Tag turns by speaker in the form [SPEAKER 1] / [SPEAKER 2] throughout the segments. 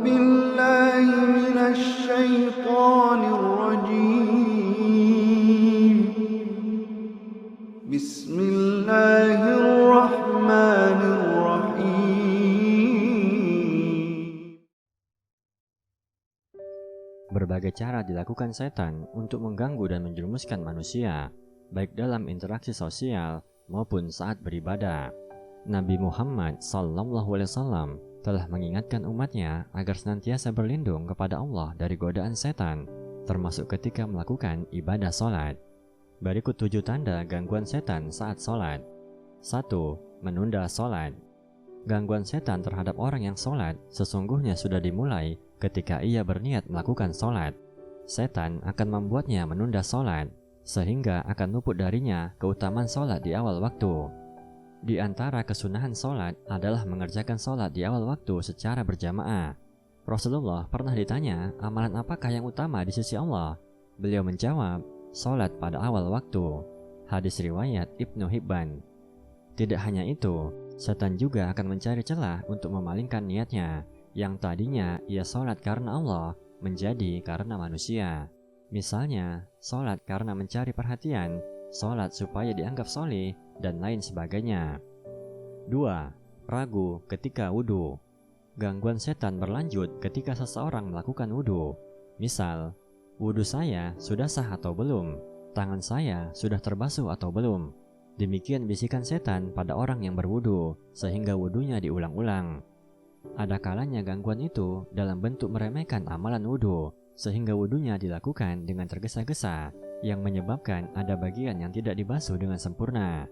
[SPEAKER 1] بالله من الشيطان الرجيم. بسم الله الرحمن الرحيم.
[SPEAKER 2] Berbagai cara dilakukan setan untuk mengganggu dan menjerumuskan manusia, baik dalam interaksi sosial maupun saat beribadah. Nabi Muhammad SAW telah mengingatkan umatnya agar senantiasa berlindung kepada Allah dari godaan setan, termasuk ketika melakukan ibadah sholat. Berikut 7 tanda gangguan setan saat sholat. 1. Menunda sholat. Gangguan setan terhadap orang yang sholat sesungguhnya sudah dimulai ketika ia berniat melakukan sholat. Setan akan membuatnya menunda sholat, sehingga akan luput darinya keutamaan sholat di awal waktu. Di antara kesunahan sholat adalah mengerjakan sholat di awal waktu secara berjamaah. Rasulullah pernah ditanya, amalan apakah yang utama di sisi Allah? Beliau menjawab, sholat pada awal waktu. Hadis riwayat Ibnu Hibban. Tidak hanya itu, setan juga akan mencari celah untuk memalingkan niatnya, yang tadinya ia sholat karena Allah, menjadi karena manusia. Misalnya, sholat karena mencari perhatian, sholat supaya dianggap sholih, dan lain sebagainya. 2. Ragu ketika wudhu. Gangguan setan berlanjut ketika seseorang melakukan wudhu. Misal, wudhu saya sudah sah atau belum? Tangan saya sudah terbasuh atau belum? Demikian bisikan setan pada orang yang berwudhu, sehingga wudhunya diulang-ulang. Ada kalanya gangguan itu dalam bentuk meremehkan amalan wudhu, sehingga wudhunya dilakukan dengan tergesa-gesa, yang menyebabkan ada bagian yang tidak dibasuh dengan sempurna.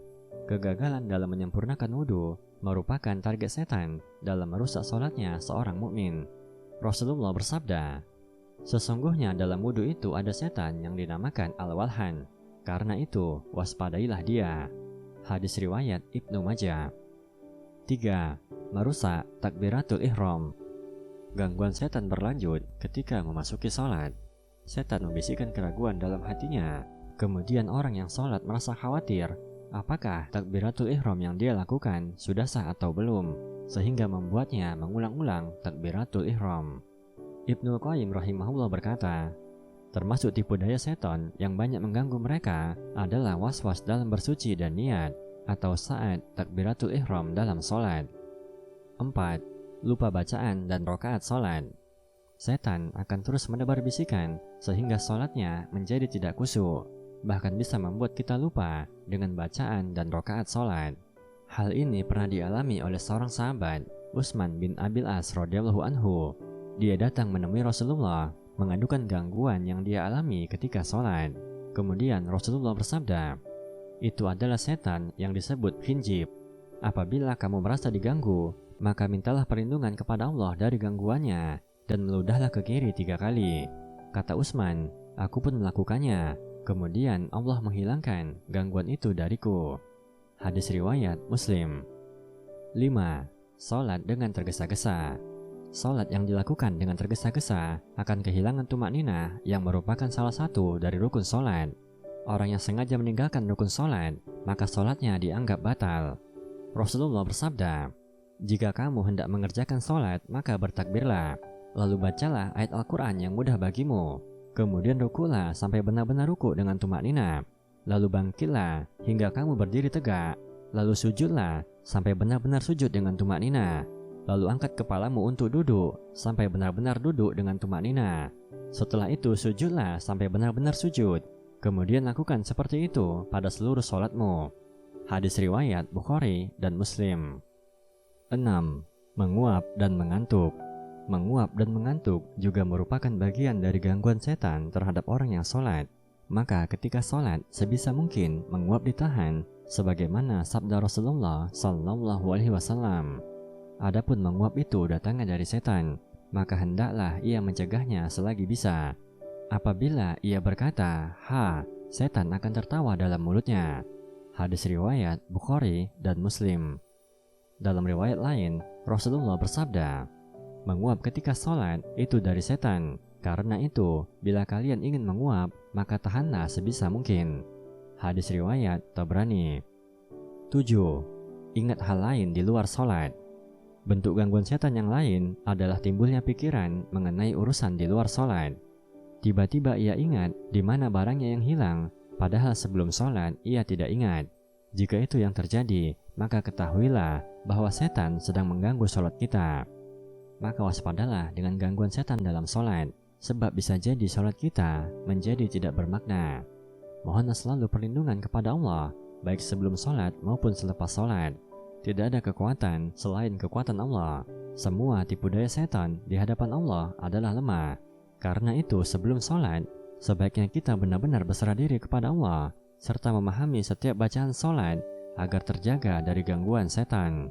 [SPEAKER 2] Kegagalan dalam menyempurnakan wudhu merupakan target setan dalam merusak sholatnya seorang mukmin. Rasulullah bersabda, sesungguhnya dalam wudhu itu ada setan yang dinamakan Al-Walhan. Karena itu, waspadailah dia. Hadis riwayat Ibnu Majah. 3. Merusak takbiratul ihram. Gangguan setan berlanjut ketika memasuki sholat. Setan membisikkan keraguan dalam hatinya. Kemudian orang yang sholat merasa khawatir, apakah takbiratul ihram yang dia lakukan sudah sah atau belum, sehingga membuatnya mengulang-ulang takbiratul ihram. Ibnu Qayyim rahimahullah berkata, termasuk tipu daya setan yang banyak mengganggu mereka adalah was-was dalam bersuci dan niat, atau saat takbiratul ihram dalam sholat. 4. Lupa bacaan dan rakaat sholat. Setan akan terus menebar bisikan sehingga sholatnya menjadi tidak khusyuk, bahkan bisa membuat kita lupa dengan bacaan dan rakaat sholat. Hal ini pernah dialami oleh seorang sahabat, Utsman bin Abil As radhiyallahu anhu. Dia datang menemui Rasulullah mengadukan gangguan yang dia alami ketika sholat. Kemudian Rasulullah bersabda, itu adalah setan yang disebut khinjib. Apabila kamu merasa diganggu, maka mintalah perlindungan kepada Allah dari gangguannya, dan meludahlah ke kiri 3 kali. Kata Utsman, aku pun melakukannya. Kemudian Allah menghilangkan gangguan itu dariku. Hadis riwayat Muslim. 5. Salat dengan tergesa-gesa. Salat yang dilakukan dengan tergesa-gesa akan kehilangan tumakninah yang merupakan salah satu dari rukun salat. Orang yang sengaja meninggalkan rukun salat, maka salatnya dianggap batal. Rasulullah bersabda, jika kamu hendak mengerjakan salat, maka bertakbirlah, lalu bacalah ayat Al-Quran yang mudah bagimu. Kemudian rukulah sampai benar-benar ruku dengan tumakninah. Lalu bangkitlah hingga kamu berdiri tegak. Lalu sujudlah sampai benar-benar sujud dengan tumakninah. Lalu angkat kepalamu untuk duduk sampai benar-benar duduk dengan tumakninah. Setelah itu sujudlah sampai benar-benar sujud. Kemudian lakukan seperti itu pada seluruh sholatmu. Hadis riwayat Bukhari dan Muslim. 6. Menguap dan mengantuk. Menguap dan mengantuk juga merupakan bagian dari gangguan setan terhadap orang yang sholat. Maka ketika sholat sebisa mungkin menguap ditahan, sebagaimana sabda Rasulullah SAW. Adapun menguap itu datangnya dari setan, maka hendaklah ia mencegahnya selagi bisa. Apabila ia berkata, "Ha," setan akan tertawa dalam mulutnya. Hadis riwayat Bukhari dan Muslim. Dalam riwayat lain, Rasulullah bersabda, menguap ketika sholat itu dari setan. Karena itu, bila kalian ingin menguap, maka tahanlah sebisa mungkin. Hadis riwayat Tabrani. 7. Ingat hal lain di luar sholat. Bentuk gangguan setan yang lain adalah timbulnya pikiran mengenai urusan di luar sholat. Tiba-tiba ia ingat di mana barangnya yang hilang, padahal sebelum sholat ia tidak ingat. Jika itu yang terjadi, maka ketahuilah bahwa setan sedang mengganggu sholat kita. Maka waspadalah dengan gangguan setan dalam sholat, sebab bisa jadi sholat kita menjadi tidak bermakna. Mohonlah selalu perlindungan kepada Allah, baik sebelum sholat maupun selepas sholat. Tidak ada kekuatan selain kekuatan Allah. Semua tipu daya setan di hadapan Allah adalah lemah. Karena itu sebelum sholat, sebaiknya kita benar-benar berserah diri kepada Allah, serta memahami setiap bacaan sholat agar terjaga dari gangguan setan.